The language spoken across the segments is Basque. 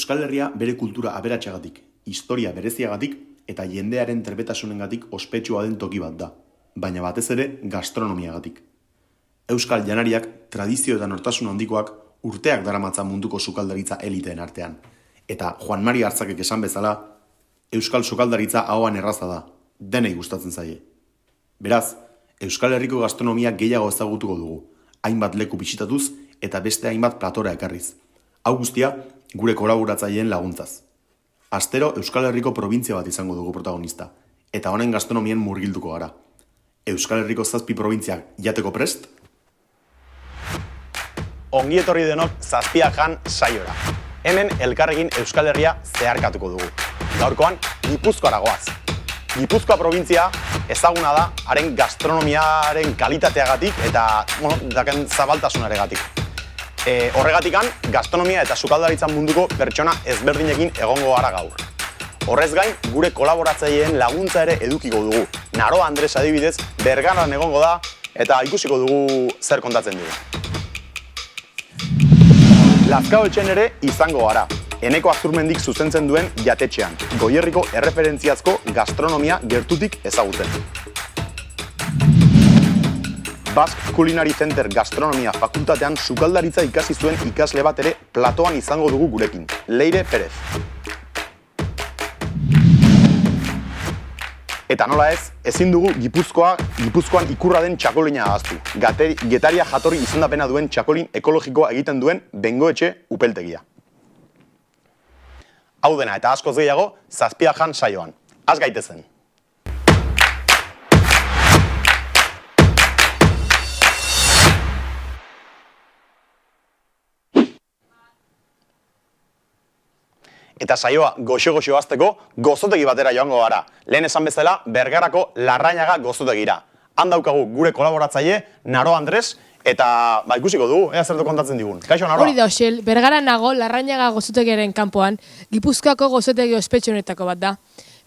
Euskal Herria bere kultura aberatsagatik, historia bereziagatik eta jendearen trebetasunengatik ospetsua den toki bat da, baina batez ere gastronomiagatik. Euskal janariak tradizio eta nortasun handikoak urteak daramatza munduko sukaldaritza eliteen artean. Eta Juan Mari Artzakek esan bezala, Euskal sukaldaritza ahoan erraza da, denei gustatzen zaie. Beraz, Euskal Herriko gastronomia gehiago ezagutuko dugu, hainbat leku bisitatuz eta beste hainbat platora ekarriz. Hau guztia, gure kolaboratzaileen laguntzaz. Astero Euskal Herriko probintzia bat izango dugu protagonista, eta honen gastronomien murgilduko gara. Euskal Herriko 7 probintziak jateko prest? Ongi etorri denok Zazpiak jan saiora. Hemen elkarrekin Euskal Herria zeharkatuko dugu. Gaurkoan, Gipuzkoara goaz. Gipuzkoa probintzia ezaguna da haren gastronomiaren kalitateagatik eta daken zabaltasunaregatik. Horregatikan, gastronomia eta sukaldaritza munduko pertsona ezberdinekin egongo gara gaur. Horrez gain, gure kolaboratzaileen laguntza ere edukiko dugu. Naro Andres adibidez, Bergaran egongo da eta ikusiko dugu zer kontatzen dugu. Lazkaotxen ere izango gara. Eneko Azurmendik zuzentzen duen jatetxean, Goierriko erreferentziazko gastronomia gertutik ezagutzen. Basque Culinary Center Gastronomia Fakultatean sukaldaritza ikasi zuen ikasle bat ere platoan izango dugu gurekin, Leire Perez. Eta nola ez, ezin dugu Gipuzkoan ikurra den txakolina ahaztu. Getaria jatorri izendapena duen txakolin ekologikoa egiten duen Bengoetxe upeltegia. Hau dena eta askoz gehiago, Zazpiak jan saioan. Az gaitezen! Eta saioa goxo-goxo hasteko gozotegi batera joango gara. Lehen esan bezala, Bergarako Larrañaga gozotegira. Han daukagu gure kolaboratzaile, Naro Andres, eta ikusiko dugu, ea zertu kontatzen digun. Kaixo, Naroa? Hori da, Oxel, Bergaran nago Larrañaga gozotegiaren kanpoan, Gipuzkoako gozotegi ospetsuenetako bat da.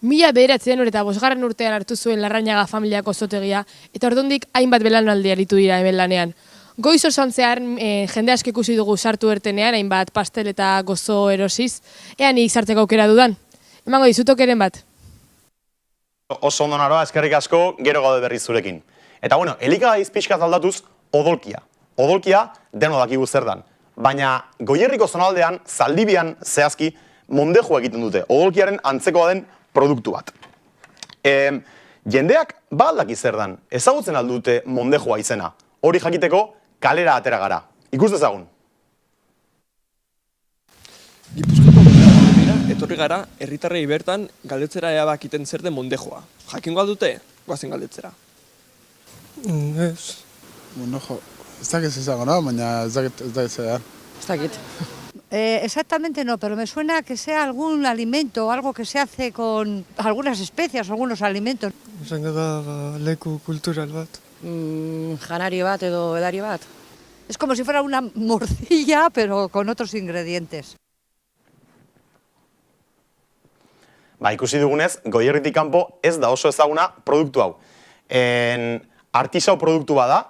1905 urtean hartu zuen Larrañaga familiako gozotegia, eta ordundik hainbat belaunaldi aritu dira hemen lanean. Goiz osoan zehar jende asko ikusi dugu sartu ertenean, hainbat pastel eta gozo erosiz, ea nik sartzeko aukera dudan. Emango dizutokeren bat. Oso ondo, Naroa, eskerrik asko, gero gaude berriz zurekin. Eta bueno, elikagaiz pixkat aldatuz, odolkia. Odolkia deno dakigu zer dan. Baina Goierriko zonaldean, Zaldibian zehazki, mondejua egiten dute. Odolkiaren antzekoa den produktu bat. Jendeak baldaki zer dan. Ezagutzen aldute mondejua izena. Hori jakiteko, kalera atera gara. Ikus dezagun. Gipuzkoako Bergara etorri gara, herritarrei bertan galdetzera ea bakiten zer den mondejua. Jakingo aldute, goazen galdetzera. Ez. Mondejo, ez dakit izango, no? Baina ez dakit zera. Ez dakit. Exactamente no, pero me suena que sea algún alimento, algo que se hace con algunas especias o algunos alimentos. Izango da leku kultural bat. Janario bat edo edario bat. Es como si fuera una morcilla, pero con otros ingredientes. Ikusi dugunez, Goierritik kanpo ez da oso ezaguna produktu hau. Artisau produktu bada,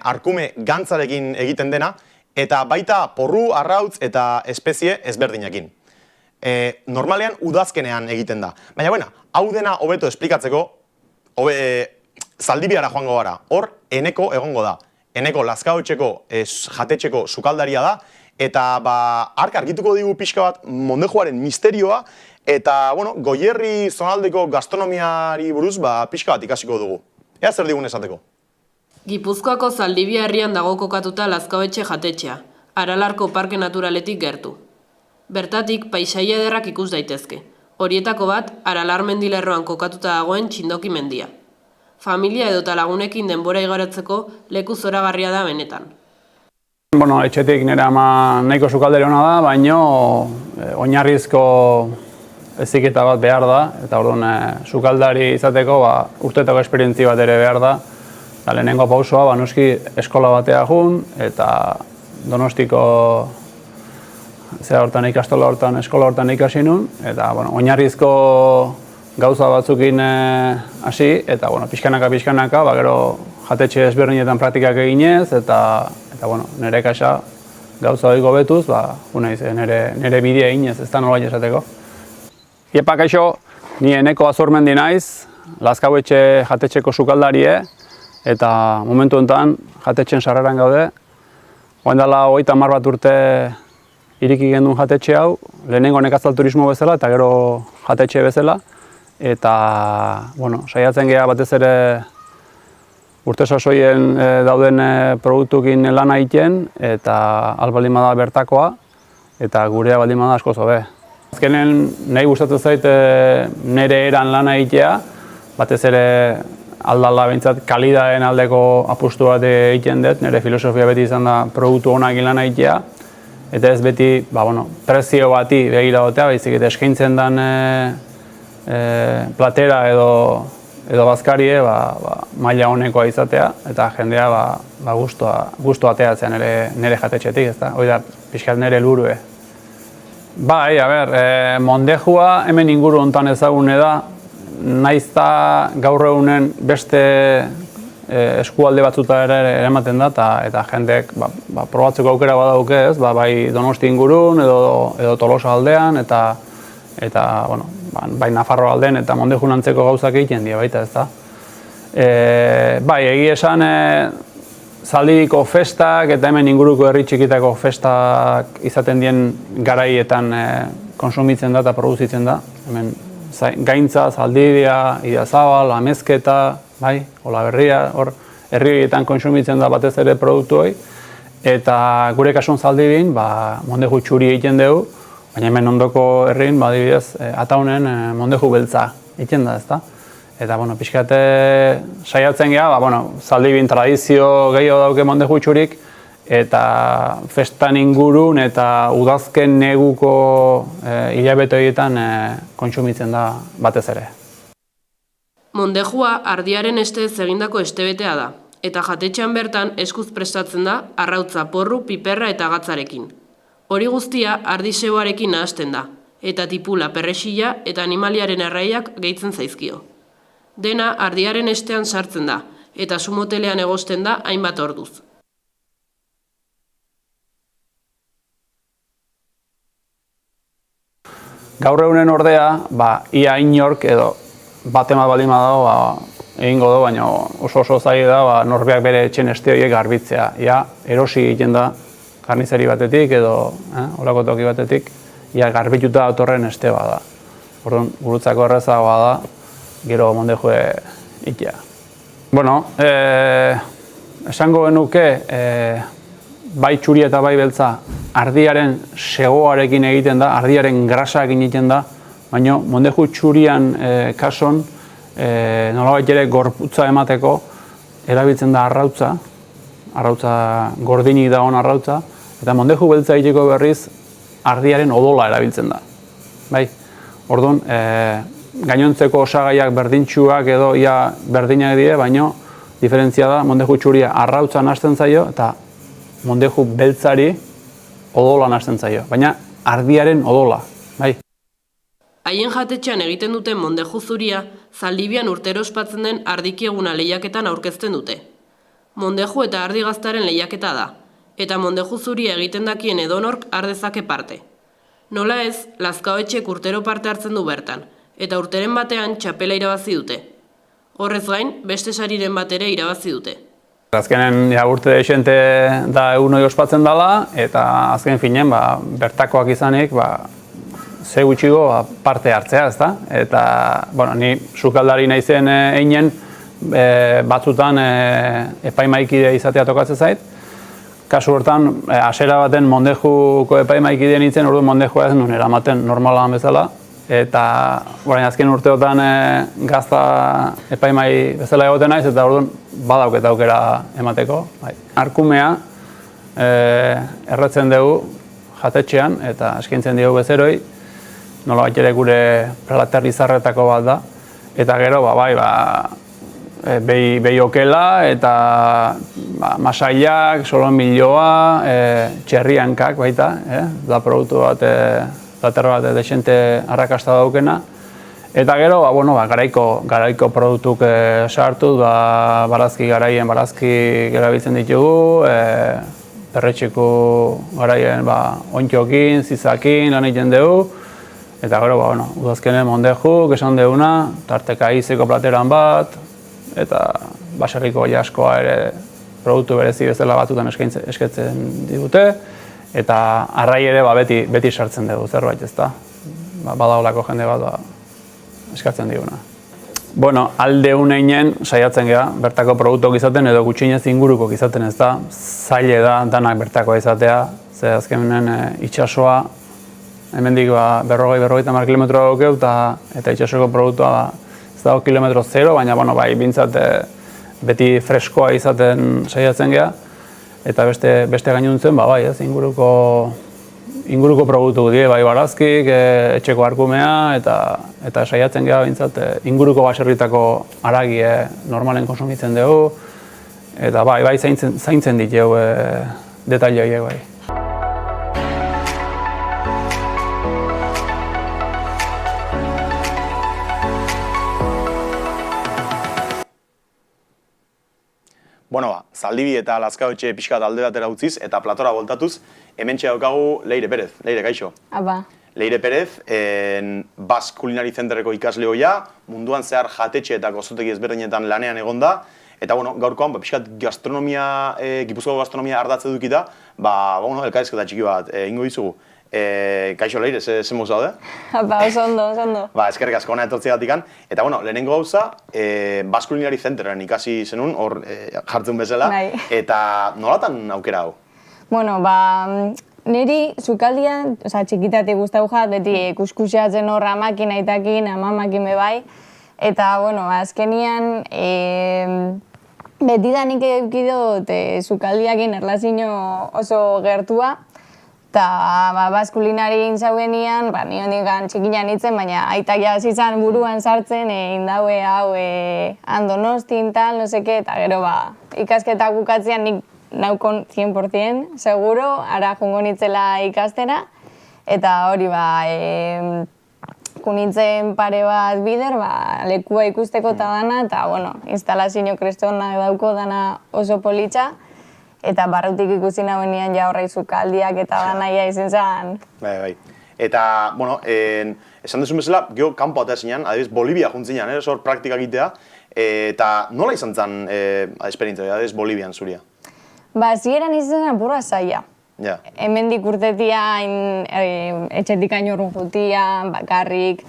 arkume gantzarekin egiten dena, eta baita porru, arrautz eta espezie ezberdinekin. Normalean udazkenean egiten da. Baina, hau dena hobeto esplikatzeko, Zaldibiara joango gara. Hor, Eneko egongo da. Eneko Lazkaotxeko jatetxeko sukaldaria da, eta ark argituko digu pixka bat mondejoaren misterioa, eta, Goierri zonaldeko gastronomiari buruz pixka bat ikasiko dugu. Ea zer digun esateko? Gipuzkoako Zaldibia herrian dago kokatuta Lazkaotxe jatetxea, Aralarko Parke Naturaletik gertu. Bertatik paisaia ederrak ikus daitezke. Horietako bat, Aralar mendilerroan kokatuta dagoen Txindoki mendia. Familia edota lagunekin denbora igarotzeko leku zoragarria da benetan. Etxetik nire ama nahiko sukaldari hona da, baina oinarrizko heziketa bat behar da, eta orduan sukaldari izateko urtetako esperientzia bat ere behar da. Lehenengo pausoa, noski eskola batea jun, eta Donostiko ikastola hortan, eskola hortan ikasi nun, eta oinarrizko gauza batzukin hasi, eta pixkanaka, gero jatetxe ezberdinetan praktikak eginez, eta nire kaxa gauza hori gobetuz, nire bidea inez, ez da nolait esateko. Iepa, kaixo, ni Eneko Azurmendi naiz, Lazkauetxe jatetxeko sukaldarie, eta momentu honetan jatetxen sarreran gaude. Oain dela 30 bat urte iriki gendun jatetxe hau, lehenengo nekazal turismo bezala eta gero jatetxe bezala. Eta, saiatzen geha batez ere urte sasoien dauden produktukin lan egiten, eta albaldin bada bertakoa, eta gurea baldin bada asko zobe. Azkenen nahi gustatzen zait nire eran lan egitea, batez ere aldala behintzat kalidaden aldeko apustu bat egiten dut, nire filosofia beti izan da produktu honak lan egitea, eta ez beti prezio bati begira dotea, baizik eta eskaintzen den platera edo bazkarie maila honekoa izatea, eta jendea gustu ateatzea nire jatetxetik, ezta? Hoi da, pixkat nire lurue. Bai, mondejua hemen inguru honetan ezagune da, naizta gaur egunen beste eskualde batzuta ere eramaten da, eta jendeek probatzeko aukera badauke, ez? Bai Donosti ingurun edo Tolosa aldean, eta bai Nafarro aldean eta mondejun antzeko gauzak egiten dira baita, ez da. Bai, egia esan Zaldibiko festak eta hemen inguruko herri txikitako festak izaten dien garaietan konsumitzen da eta produzitzen da. Hemen Gaintza, Zaldibia, Idiazabal, Amezketa, bai, Olaberria, hor herrietan konsumitzen da batez ere produktu hori. Eta gure kasun Zaldibin, mondeju txuri egiten dugu, baina hemen ondoko herrin, adibidez, Ataunen mondeju beltza egiten da, ezta? Eta, pixkate saiatzen geha, Zaldibin tradizio gehiago dauke mondeju txurik, eta festan ingurun eta udazken neguko hilabete horietan kontsumitzen da batez ere. Mondejua ardiaren estez egindako estebetea da, eta jatetxean bertan eskuz prestatzen da arrautza, porru, piperra eta gatzarekin. Hori guztia ardi xeoarekin nahasten da, eta tipula, perrexila eta animaliaren erraiak gehitzen zaizkio. Dena ardiaren estean sartzen da, eta sumotelean egosten da hainbat orduz. Gaur egunen ordea, ia inork edo batema baldin badago egingo du, baina oso zaila da norbeak bere etxen este horiek garbitzea. Ia erosi egiten da karnizeri batetik edo holako toki batetik, ia garbituta datorren este bada. Orduan, gurutzako errezagoa da, gero mondejue ikia. Esango genuke, bai txuri eta bai beltza ardiaren segoarekin egiten da, ardiaren grasarekin egiten da, baina mondeju txurian kason nolabait ere gorputza emateko erabiltzen da arrautza gordinik dagoen arrautza, eta mondeju beltza egiteko berriz ardiaren odola erabiltzen da. Orduan, gainontzeko osagaiak berdintxuak edo ia berdinak dire, baina diferentzia da mondeju txuria arrautza nahasten zaio eta mondeju beltzari odola nahasten zaio, baina ardiaren odola, bai. Haien jatetxean egiten duten mondeju zuria, Zaldibian urtero ospatzen den ardikieguna lehiaketan aurkezten dute. Mondeju eta ardi gaztaren lehiaketa da, eta mondeju zuria egiten dakien edonork har dezake parte. Nola ez, Lazkauetxek urtero parte hartzen du bertan, eta urteren batean txapela irabazi dute. Horrez gain, beste sariren bat ere irabazi dute. Azkenen urte desente da egun hori ospatzen dela, eta azken finen bertakoak izanik ze gutxigo parte hartzea, ezta? Eta, ni sukaldari naizen einen batzutan epaimaikide izatea tokatzen zait. Kasu hortan, hasiera baten mondejuko epaimaikide nintzen, orduan mondejua ez nuen eramaten normalan bezala. Eta azken urteotan gazta epaimai bezala egoten naiz, eta orduan badauket aukera emateko. Arkumea erretzen dugu jatetxean, eta eskaintzen dugu bezeroi, nolabait ere gure prelater izarretako bat da. Eta gero, behi okela, eta masailak, solomilloa, txerriankak baita, da produktu bat, plater bat desente arrakasta daukena. Eta gero, garaiko produktuk sartu, barazki garaien barazki erabiltzen ditugu, perretxiko garaien ontxokin, zizakin lan egiten dugu, eta gero, udazkenen mondejuk, esan duguna, tarteka izeko plateran bat, eta baserriko jaskoa ere produktu berezi bezala batutan eskatzen digute, eta arrai ere beti sartzen dugu zerbait, ezta. Badaolako jende bat eskatzen diguna. Alde uneinen saiatzen geha, bertako produktuak izaten edo gutxienez inguruko izaten, ez da, zaile da danak bertakoa izatea, ze azkenen itxasoa, hemendik 40-50 kilometro daukeu, eta itxasoko produktua ez dago kilometro zero, baina bintzat beti freskoa izaten saiatzen geha, eta beste gainuntzen, inguruko produktu die, barazkik, etxeko arkumea, eta saiatzen geha bintzat inguruko baserritako aragie normalen konsumitzen dugu, eta zaintzen ditu detailoi bai. Zaldibi eta Lazkaotxe pixkat alde batera utziz eta platora voltatuz, hementxe daukagu Leire Perez. Leire, kaixo? Aba. Leire Perez, Basque Culinary Centerreko ikasleoia, munduan zehar jatetxe eta gozotegi ezberdinetan lanean egonda, eta gaurkoan pixkat gastronomia, Gipuzkoako gastronomia ardatze dukita, elkarrizketa txiki bat ingo dizugu. Kaixo Leire, zen moz daude? Oso ondo. Eskerrik asko hona etortzeagatik. Eta lehenengo gauza, Basque Culinary Centeren ikasi zenun, hor jartzen bezala, eta nolatan aukera hau? Niri sukaldian, txikitatik guztau jat, beti kuskusiatzen hor amakin, aitakin, amamakin bebai, eta azkenian betidanik eukidot sukaldiakin erlazio oso gertua, eta Basque Culinary inzauenian, ni hondikan txikinan itzen, baina aitak jazizan buruan sartzen, indaue hau Donostin tal, no seke, eta gero ikasketak bukatzean nik naukon 100%, seguro, ara jungo nitzela ikastera, eta hori kunitzen pare bat bider, lekua ikusteko eta dana, eta instalazio krestona dauko dana oso politxa, eta barrutik ikusi nagoenean horrei sukaldiak eta danaia izan zen. Bai. Eta, esan duzun bezala, geho kanpo atea zinean, adibidez, Bolivia juntzinean, hor praktika egitea, eta nola izan zen esperientzia, adibidez, Bolivian zuria? Zieran izan zen apurra zaila. Hemendik urtetia, etxetik ainorun jutia, bakarrik,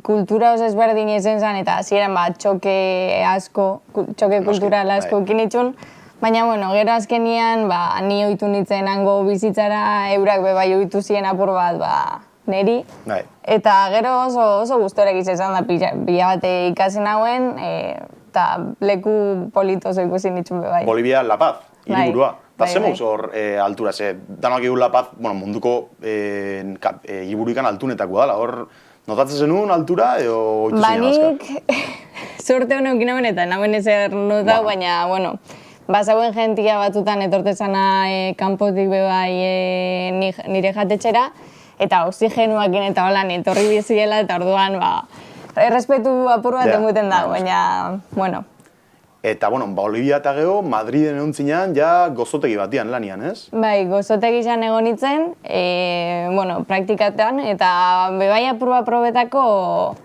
kultura oso ezberdin izan zen, eta zieran txoke kultural asko kinitxun, baina, gero azkenian, ni ohitu nintzen hango bizitzara, eurak bai ohitu ziren apur bat, neri. Eta gero oso gustorek izan da pila bat ikasi nauen, eta leku polito oso ikusi nitxun bai. Bolivia, La Paz, hiriburua. Eta zemuz hor altura, danak egun La Paz, munduko hiriburuikan altunetako dala, hor notatzen zenun altura, edo ohitu ziren azka? Nik sorte honen eukin nauen eta nauen ezer notau, baina, bazauen jentia batutan etortezana kanpotik bebai nire jatetxera, eta oxigenuakin eta holan etorri biziela, eta orduan errespetu apur bat emuten da, baina, Eta, Bolivia eta geho, Madriden egon zinean, ja gozotegi batian lanian, ez? Bai, gozotegi izan egon nintzen, praktikatean, eta bebai apur bat probetako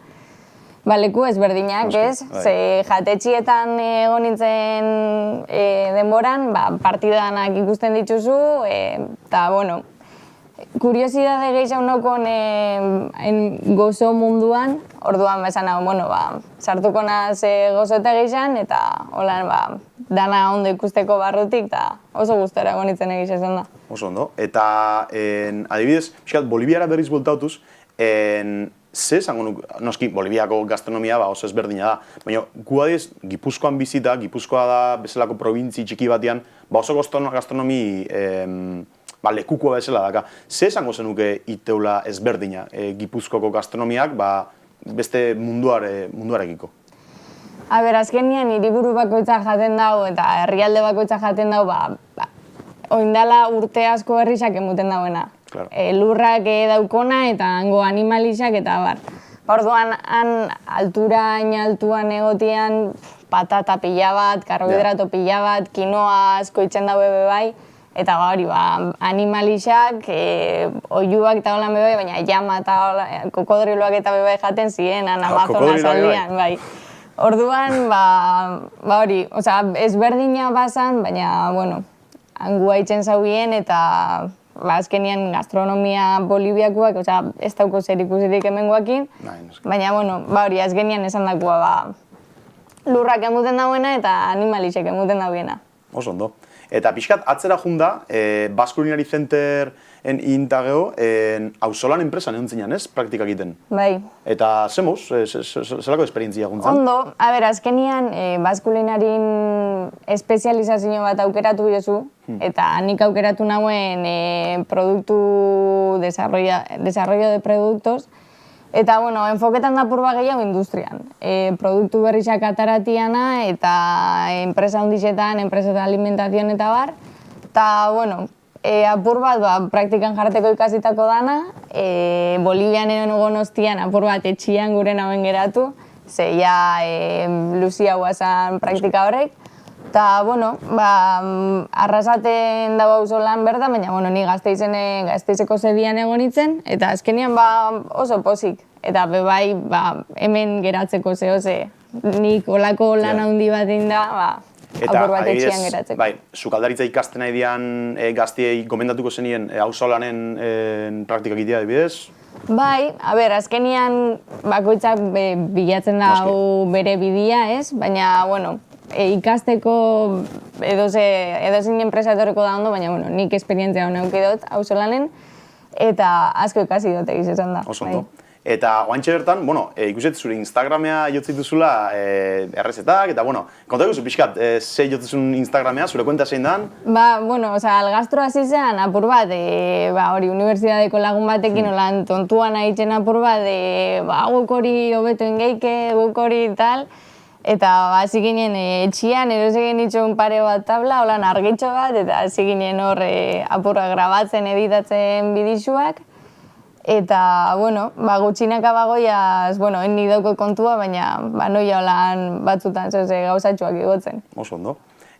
leku ezberdinak, ez? Ze jatetxietan egon nintzen denboran, partidanak ikusten dituzu, eta, kuriosidade gehiago nokon gozo munduan, orduan esan hau, sartuko naz gozote gehizan, eta holan, dana ondo ikusteko barrutik, eta oso gustora egon nintzen egizan da. Oso ondo. Eta, adibidez, Boliviara berriz bultautuz, ze esango nuk, noski, Boliviako gastronomia oso ezberdina da, baina gu adiz, Gipuzkoan bizita, Gipuzkoa da bezalako probintzi txiki batean, oso gastronomi lekukoa bezala daka. Ze esango zenuke iteula ezberdina Gipuzkoko gastronomiak beste munduarekiko? Azkenian, hiriburu bakoitza jaten dago eta herrialde bakoitza jaten dago, oindala urte asko herrisak emuten dauena. Lurrak daukona eta hango animalizak eta bar. Orduan, altuan egotian patata pila bat, karbohidrato pila bat, kinoa asko itzen daue bai, Eta hori, animalixak, oiuak eta holan bebai, baina llama eta kokodriloak eta bebai jaten ziren, Amazonas aldian, bai. Orduan, hori, ezberdina bazan, baina, bueno, hangua itzen zaubien eta azkenian gastronomia boliviakoak, ez dauko zer ikusirik hemengoakin, baina, bueno, hori, azkenian esan dakoa, lurrak emuten dauena eta animalixek emuten dauena. Oso ondo. Eta pixkat, atzera junda, Basque Culinary Center inta geho, auzolan enpresan egon zinean, ez? Praktikak egiten. Bai. Eta zemoz, zelako esperientzia guntzen? Ondo, azkenian Basque Culinaryn espezializazio bat aukeratu jozu, eta nik aukeratu nauen produktu, desarrollo de productos, eta, bueno, enfoketan da purba gehiago industrian. Produktu berrizak ataratiana eta enpresa hundixetan, enpresa de alimentazion eta bar. Eta, bueno, apur bat praktikan jarteko ikasitako dana, Bolivian egon Gonostian apur bat etxian gure nauen geratu, ze ja luzia guazan praktika horrek. Eta, bueno, arrasaten dago auzolan berda, baina, bueno, ni Gasteizeko zedian egon itzen, eta azkenian oso pozik. Eta bebai, hemen geratzeko ze nik olako lan handi bat inda, apur bat etxian geratzeko. Bai, sukaldaritza ikasten nahi dian gaztiei gomendatuko zenien auzolanen praktika egitea adibidez? Bai, azkenian bakoitzak bilatzen dago bere bidia, ez? Baina, bueno, ikasteko edozein enpresa etorriko da ondo, baina, bueno, nik esperientzia hona eukidot auzolanen, eta asko ikasi dut egiz esan da. Oso ondo. Eta oantxe bertan, bueno, ikuset zure Instagramea jotzituzula errezetak, eta, bueno, kontatu zu pixkat, ze jotzizun Instagramea, zure kuenta zein dan? Bueno, algastro hasi zen, apur bat, hori, unibertsitateko lagun batekin olan tontuan haitzen apur bat, guk hori hobeto ingeike, guk hori tal, eta hasi ginen etxian, erosegin itxon pare bat tabla, holan argitxo bat, eta hasi ginen hor apurra grabatzen, editatzen bidixuak. Eta, bueno, gutxinaka bagoiaz, bueno, ni dauko kontua, baina noia holan batzutan gauzatxoak igotzen. Oso ondo.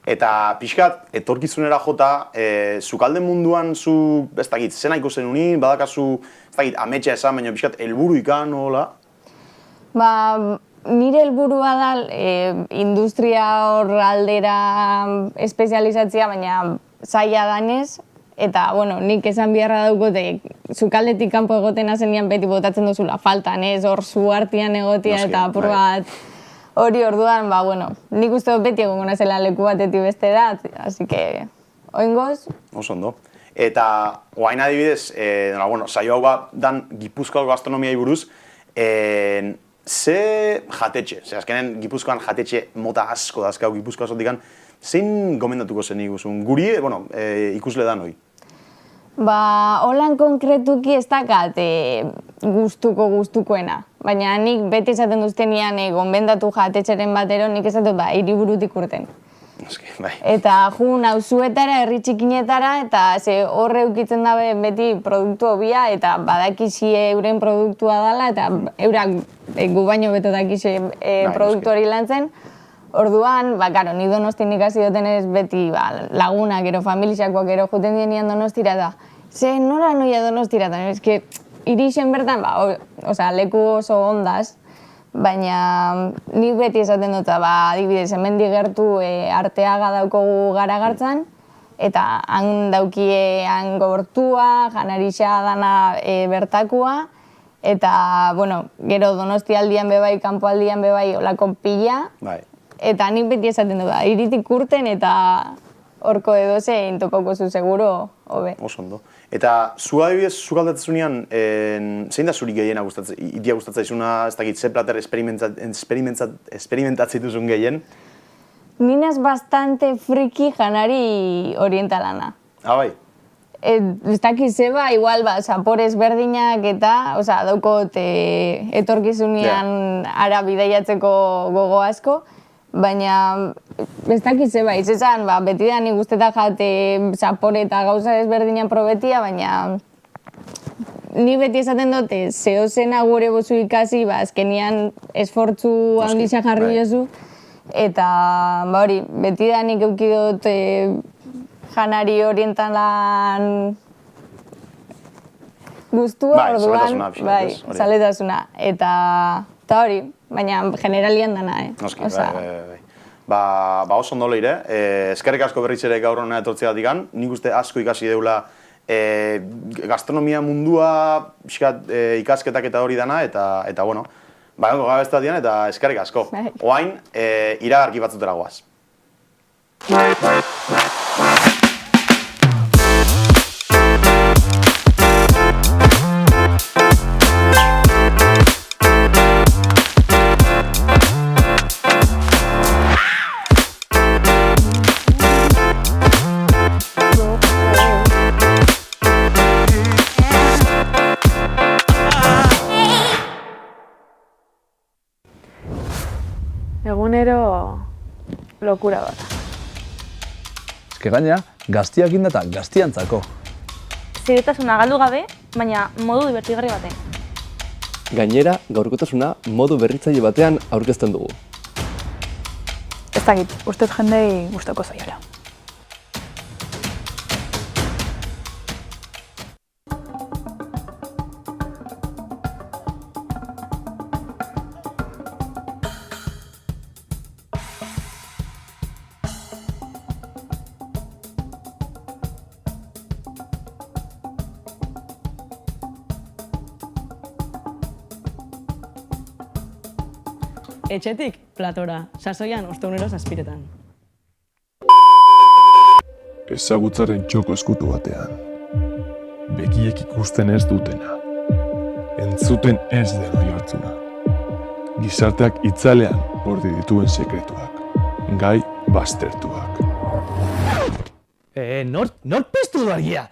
Eta pixkat, etorkizunera jota, zukalde munduan zu, ez dakit, zen nahiko zen unin, badakazu, ez dakit, ametsa esan, baina pixkat, helburu ikan, hola? Nire helburua da industria hor aldera espezializatzea, baina zaila danez, eta, bueno, nik esan biharra daukote, zukaldetik kanpo egoten azenian beti botatzen duzula faltan, ez, hor zu artian egotia eta apur bat hori orduan, bueno, nik uste dut beti egongo nazela leku batetik bestera, así que, oingoz. Oso ondo. Eta, oain adibidez, bueno, saio hau dan Gipuzkoako gastronomiai buruz, ze jatetxe, azkenen Gipuzkoan jatetxe mota asko dazkau Gipuzkoa zotikan, zein gomendatuko zen iguzun? Guri, bueno, ikusle da noi? Holan konkretuki ez dakat gustukoena. Baina nik beti esaten duztenean gonbendatu jatetxeren batero, nik esaten hiriburutik urten. Eta jun auzuetara, herri txikinetara, eta horre eukitzen dabe beti produktu hobia, eta badakizie euren produktua dela, eta eurak gu baino beto dakize produktu hori lan zen. Orduan, karo, ni Donostin ikasi dutenez beti lagunak, gero familixakoak, gero juten dienean Donostira da. Ze nora noia Donostira da, eske irixen bertan, leku oso ondaz, baina nik beti esaten dut, adibidez, hemen digertu Arteaga daukogu Garagartzan, eta han daukie han gortua, janarixa dana bertakua, eta, bueno, gero Donosti aldian bebai, kanpo aldian bebai, olako pila, eta nik beti esaten dut, iritik urten eta horko edozein topako zu seguro hobe. Oso ondo. Eta zu adibidez, zukaldatzezunean, zein da zuri gehiena itia gustatzaizuna, ez dakit, ze plater esperimentatzeituzun gehien? Ninaz bastante friki janari orientalana. Bai? Ez dakit zeba, igual, zapores berdinak eta, daukot etorkizunean ara bidaiatzeko gogo asko, baina ez dakit zeba, izan, beti da nik guztetan jate zapore eta gauza ezberdinan probetia, baina ni beti esaten dute, zehozena gure bozu ikasi, azkenian esfortzu handitza jarri jozu, eta hori, beti da nik eukidot janari orientan lan guztua, Bai, orduan, zaletasuna pixka bat, ez? Hori. zaletasuna. Eta hori, baina generalian dana, Noski, Osea, bai. Ba oso ondo leire, eskerrik asko berriz ere gaur hona etortzeagatik. Nik uste asko ikasi deula gastronomia mundua, pixkat ikasketak eta hori dana, eta bueno, baina gabezta dian eta eskerrik asko. Bai. Oain, iragarki batzutera goaz. Egunero lokura bat. Eske gaina, gaztiak indata gaztiantzako. Ziretasuna galdu gabe, baina modu divertigarri batean. Gainera, gaurkotasuna modu berritzaile batean aurkezten dugu. Ez dakit, ustez jendei gustoko zaiola. Etxetik, platora, sasoian ostegunero zazpiretan. Ezagutzaren txoko eskutu batean. Begiek ikusten ez dutena. Entzuten ez den oihartzuna. Gizarteak itzalean bordi dituen sekretuak. Gai baztertuak. Nor piztu du argia?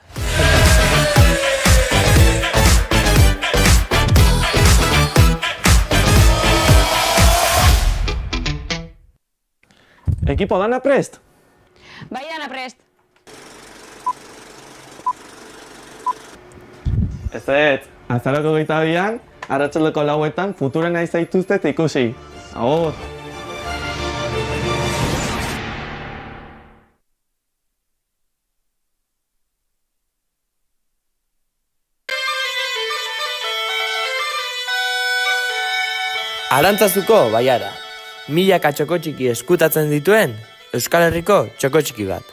Ekipo, dana prest? Bai, dana prest. Ez, azaroko 22an, arratsaldeko 4etan futuren nahi zaituztet ikusi. Agur! Arantzazuko baiara. Milaka txoko txiki eskutatzen dituen Euskal Herriko txoko txiki bat.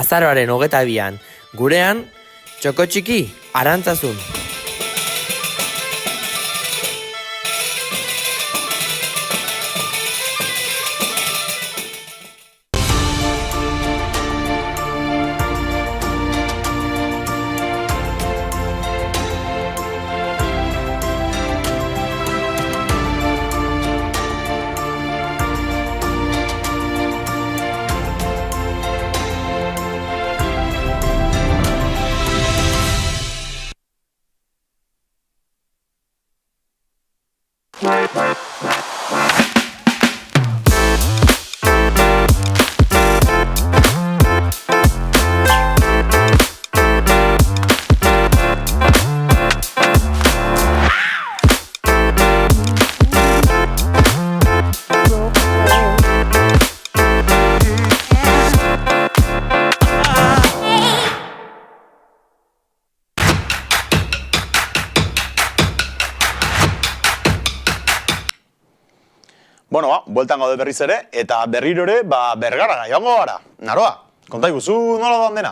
Azaroaren 22an, gurean, txoko txiki Arantzazun. Bueno, bueltan gaude berriz ere, eta berriro ere, Bergarara joango gara. Naroa, konta iguzu nola doan dena?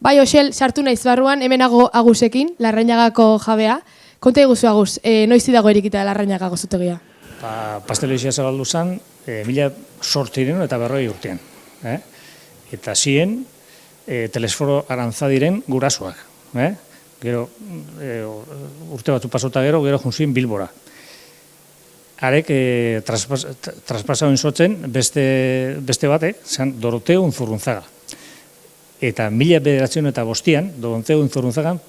Bai, Oxel, sartu naiz barruan, hemenago Agusekin, Larrañagako jabea. Konta iguzu, Agus, noizi dago erikita Larrañaga gozotegia? Pastelizia zabaldu zen, 1800 eta 40 urtean. Eta zien, Telesforo Arantzadiren gurasoak. Gero, urte batzu pasota gero junzien Bilbora. Arek traspasau inzotzen beste bate, zan Doroteo Unzurrunzaga. Eta 1905an, Doroteo Unzurrunzagan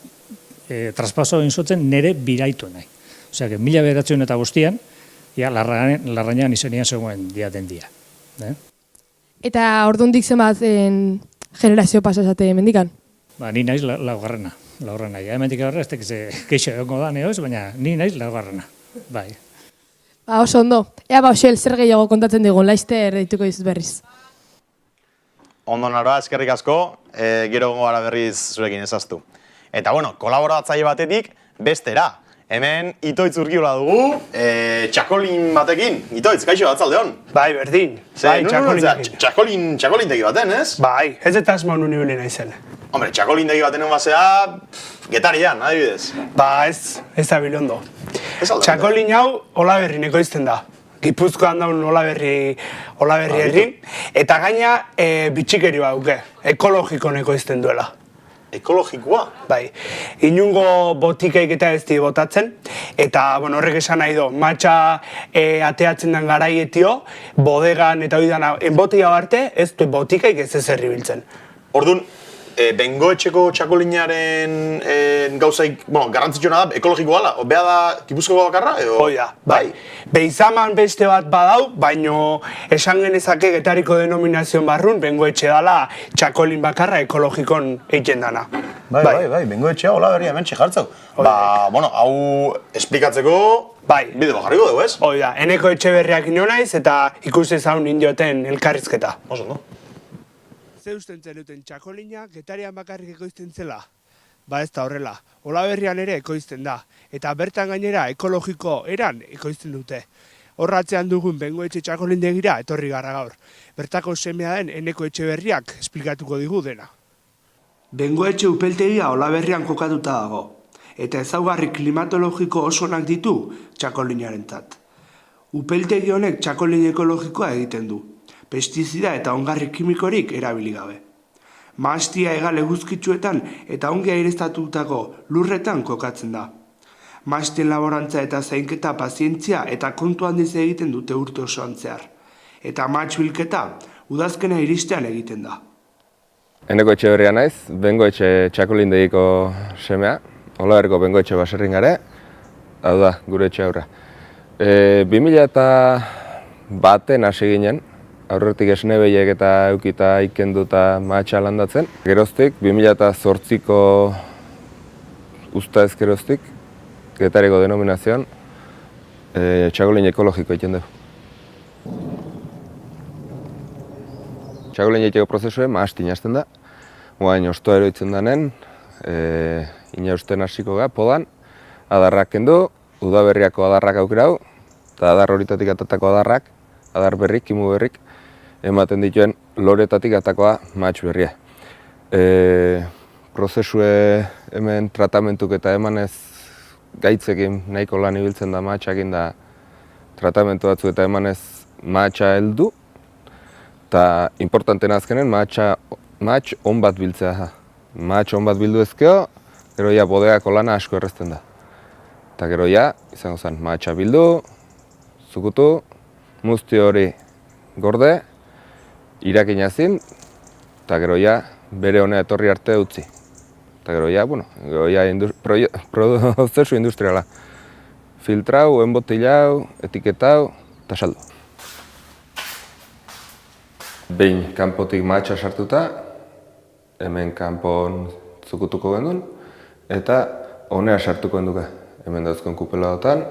traspasau inzotzen nere biraitu nahi. Osea, 1905an, Larrañagan izenian zegoen diaten dia. Eta ordundik zenbaten generazio pasazate mendikan? Ni naiz laugarrena. Hemendik aurrera, ez tekize keixo egongo da neoz, baina ni naiz laugarrena. Bai. Oso ondo. Ea, Oxel, zer gehiago kontatzen digun, laizter deituko dizut berriz. Ondo naroa, eskerrik asko, gero gongo gara berriz zurekin ezaztu. Eta, bueno, kolaboratzaile batetik bestera. Hemen Itoitz Urkiola dugu, txakolin batekin. Itoitz, kaixo, atzaldeon. Bai, berdin. Bai, txakolindegi baten, ez? Bai, ez eta asmo nuni hori naizen. Hombre, txakolindegi baten basea, getarian, adibidez. Ba, ez da bilondo. Txakolin hau Olaberrin ekoizten da. Gipuzkoan daun Olaberri herri. Eta gaina bitxikeri bauke, ekologiko ekoizten duela. Ekologikoa? Bai, inungo botikaik eta ez di botatzen, eta horrek esan nahi do, matxa ateatzen den garaietio, bodegan eta hori dana, enbotia arte, ez du botikaik ez herri biltzen. Orduan, bengoetxeko txakolinaren gauzaik, garrantzitsuna da, ekologikoa da, bea da Gipuzkoako bakarra, edo? Oia, bai. Beizaman beste bat badau, baino esan genezake getariko denominazioan barrun, bengoetxe dala txakolin bakarra ekologikon egiten dana. Bai, bengoetxea Olaberria hemen txejartzeu. Hau esplikatzeko bide bajarriko dugu, ez? Oida, eneko etxe berriak ino naiz eta ikusi zaun indioten elkarrizketa. Oso, no? Ze usten zenuten txakolina getarian bakarrik ekoizten zela? Ba ez da horrela, Olaberrian ere ekoizten da, eta bertan gainera ekologiko eran ekoizten dute. Horratzean dugun bengoetxe txakolindegira etorri gara gaur. Bertako semea den Eneko Etxeberriak esplikatuko digu dena. Bengoetxe upeltegia Olaberrian kokatuta dago, eta ezaugarri klimatologiko oso onak ditu txakolinarentzat. Upeltegi honek txakolin ekologikoa egiten du, pestizida eta ongarri kimikorik erabili gabe. Mahastia hegal eguzkitsuetan eta ongi aireztatutako lurretan kokatzen da. Mahastien laborantza eta zainketa pazientzia eta kontu handiz egiten dute urte osoan zehar. Eta mahats bilketa udazkena iristean egiten da. Eneko Etxeberria naiz, bengoetxe txakolindegiko semea, Olaberriko bengoetxe baserrin gare, hau da, gure etxe aurra. 2001 hasi ginen, aurretik esnebeiek eta eukita ikenduta mahatsa landatzen. Geroztik, 2008ko usta ezkeroztik, getariko denominazioan, txakolin ekologiko egiten dugu. Txakolin egiteko prozesue mahastin hasten da. Guain ostoa eroitzen danen, inausten hasiko ga, podan, adarrak kendu, udaberriako adarrak aukerau, eta adar horitatik atatako adarrak, adar berrik, kimu berrik, ematen dituen loretatik atakoa mahats berria. Prozesue hemen tratamentuk eta emanez gaitzekin nahiko lan ibiltzen da mahatsakin da tratamentu batzu eta emanez mahatsa heldu. Eta importantena azkenen mahats on bat biltzea da. Mahats on bat bildu ezkeo, gero ja bodegako lana asko errezten da. Eta gero ja, izango zen, mahatsa bildu, zukutu, muzti hori gorde, irakina zin, eta gero ja, bere honea etorri arte utzi. Eta gero ja, prozesu industriala. Filtrau, enbotilau, etiketau, eta saldu. Behin kanpotik mahatsa sartuta, hemen kanpon zukutuko gendun, eta honea sartuko genduke. Hemen dauzkon kupeladotan,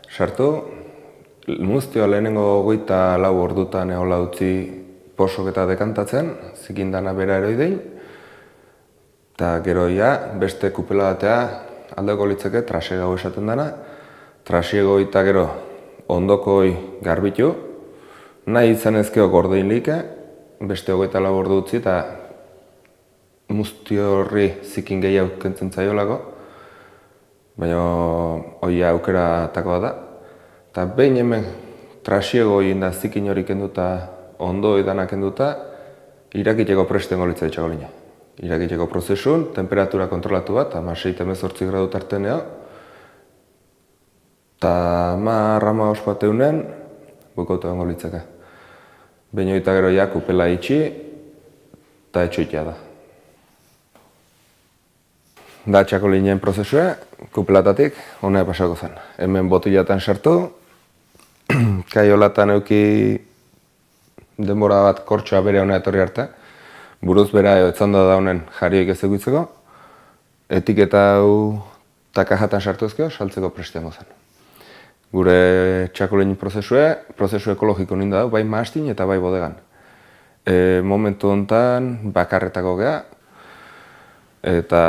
sartu, muztioa lehenengo 24 ordutan egola utzi posok eta dekantatzen, zikindana bera eroidein, eta gero ja, beste kupeladatea aldeko litzeke trasiego esaten dana, trasiego eta gero ondokoi garbitu, nahi izan ezkeo gordein like, beste 24 ordu utzi eta muztio horri zikin gehiago kentzen zaiolako, baina hori aukera atakoa da. Eta behin hemen trasiego egin da zikin hori kenduta, ondo edanak kenduta, irakiteko presten golitza txakolina. Irakiteko prozesun, temperatura kontrolatu bat, 16-18 gradu tarteneo, eta 10 ospateunen, bukautu egon golitzaka. Behin hori eta gero ja, kupela itxi, eta etxoitea da. Da txakolinen prozesua, kupelatatik, honea pasako zen. Hemen botilatan sartu, kaiolatan euki denbora bat kortxoa bere honea etorri arte, buruz bera etzanda da honen jarioik ez egitzeko, etiketa hau eta kajatan sartu ezkeo, saltzeko prestiango zen. Gure txakolin prozesu ekologiko ninda da, bai mahastin eta bai bodegan. Momentu honetan bakarretako gea, eta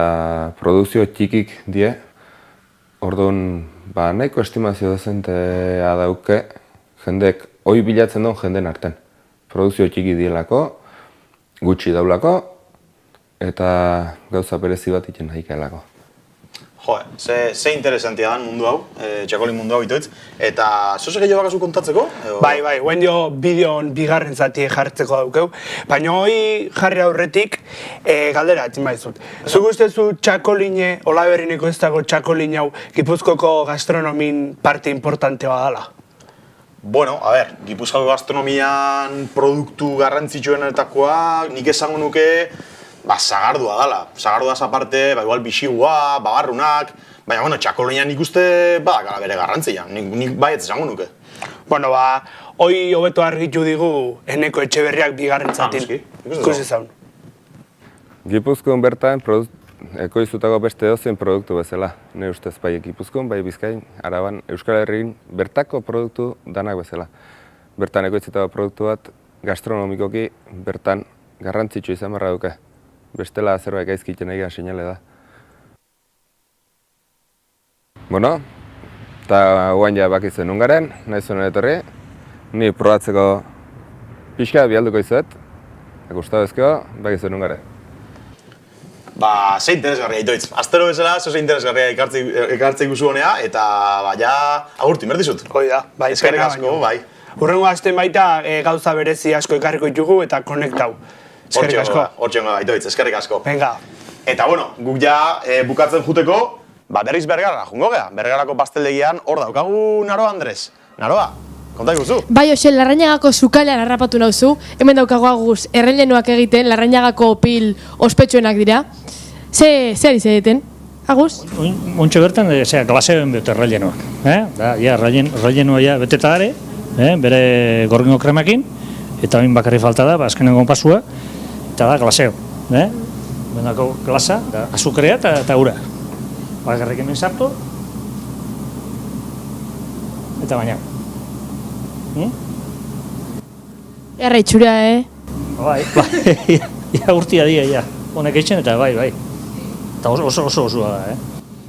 produkzio txikik die. Orduan, nahiko estimazio dezentea dauke, jendek hoi bilatzen duen jenden arten. Produkzio txiki dielako, gutxi daulako, eta gauza berezi bat iten nahi kelako. Jo, ze interesantia dan mundu hau, txakolin mundu hau itoitz, eta zoze gehiago bakazu kontatzeko? Bai, guen dio bideon bigarren zatie jartzeko daukeu, baina hoi jarri aurretik galdera atzin baizut. Zuk ustezu txakoline, Olaberrineko ez dago txakolin hau, Gipuzkoko gastronomin parte importante badala? Bueno, a ber, Gipuzkoako gastronomian produktu garrantzitsuenetakoa, nik esango nuke, sagardua dala. Sagardua aparte, igual bixigua, babarrunak, baina, bueno, txakolinean nik uste badakala bere garrantzia, nik baietz esango nuke. Bueno, hoi hobeto argitu digu Eneko Etxeberriak bigarren zatin. Ikusi zaun. Gipuzkoan bertan ekoiztutako beste edozein produktu bezala. Ne ustez bai Gipuzkoan, bai Bizkain, Araban, Euskal Herrian bertako produktu danak bezala. Bertan ekoiztutako produktu bat gastronomikoki bertan garrantzitsu izan barra duke. Bestela zerbait gaizkiten egian seinale da. Bueno, eta guain ja bakizu nungaren, nahi zuen etorri. Ni probatzeko pixka bialduko izuet. Gustavo ezkeo, bakizu nungaren. Ze interesgarria itoitz. Astero bezala, ze interesgarria ekartzei guzu honea, eta ja agurtu inbertizut. Hoi da, bai. Eskerrik asko, bai. Urrengo asten baita gauza berezi asko ekarriko ditugu eta konektau. Eskerrik asko. Hortxengo da, itoitz, eskerrik asko. Venga. Eta bueno, guk ja bukatzen juteko, berriz Bergarara jungo gea. Bergarako pasteldegian hor daukagu Naroa Andres. Naroa, konta iguzu. Bai, Oxe, Larrañagako sukalean harrapatu nauzu. Hemen daukagu aguz errellenuak egiten, Larrañagako pil ospetsuenak dira. Zer ari egiten, aguz? Ontxe bertan, glaseoen bete errellenuak. Errellenua ja beteta gare, bere gorgingo kremakin, eta hain bakarri falta da, azkenengo pasua, eta da glaseo. Benako glasa, azukrea eta ura. Bakarrik hemen sartu, eta baina. Erra itxura, Bai, ia urtia dia, honek eitzen eta bai. Eta oso osua da,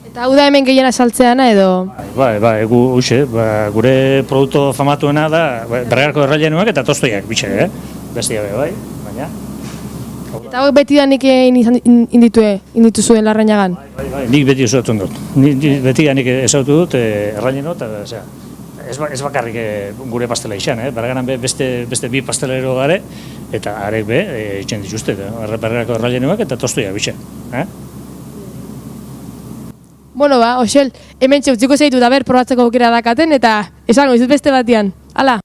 Eta hau da hemen gehiena saltzeana edo? Bai, gure produktu famatuena da Bergarako errellenuak eta tostoiak bitxe, bestia bai, baina. Eta hau beti da nik inditu zuen Larrañagan? Bai, nik beti esauten dut. Beti da nik esautu dut errellenu eta ez bakarrik gure pastela izan, Bergaran beste bi pastelero gare eta arek itxen dituzte, Bergarako errellenuak eta tostoiak bitxe. Bueno, Oxel, hemen txutziko zeitu da probatzeko aukera dakaten eta esango izut beste batian. Hala!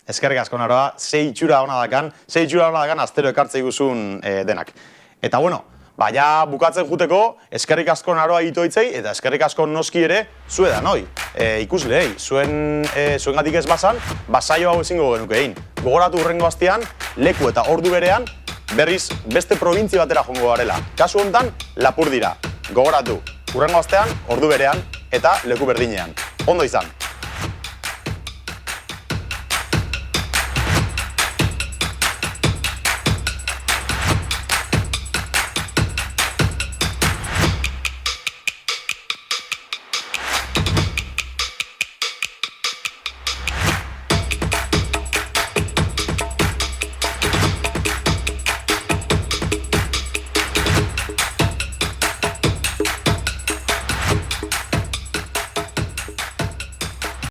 Eskerrik asko Naroa, ze itxura hona dakan astero ekartzei guzun denak. Eta bueno, ja bukatzen juteko, eskerrik asko Naroa itoitzei eta eskerrik asko noski ere zuedan, hoi. Ikusleei, zuengatik ez bazan, saio hau ezingo genuke egin. Gogoratu hurrengo astean, leku eta ordu berean, berriz beste probintzi batera jongo garela. Kasu honetan, Lapurdira. Gogoratu, hurrengo astean, ordu berean eta leku berdinean. Ondo izan!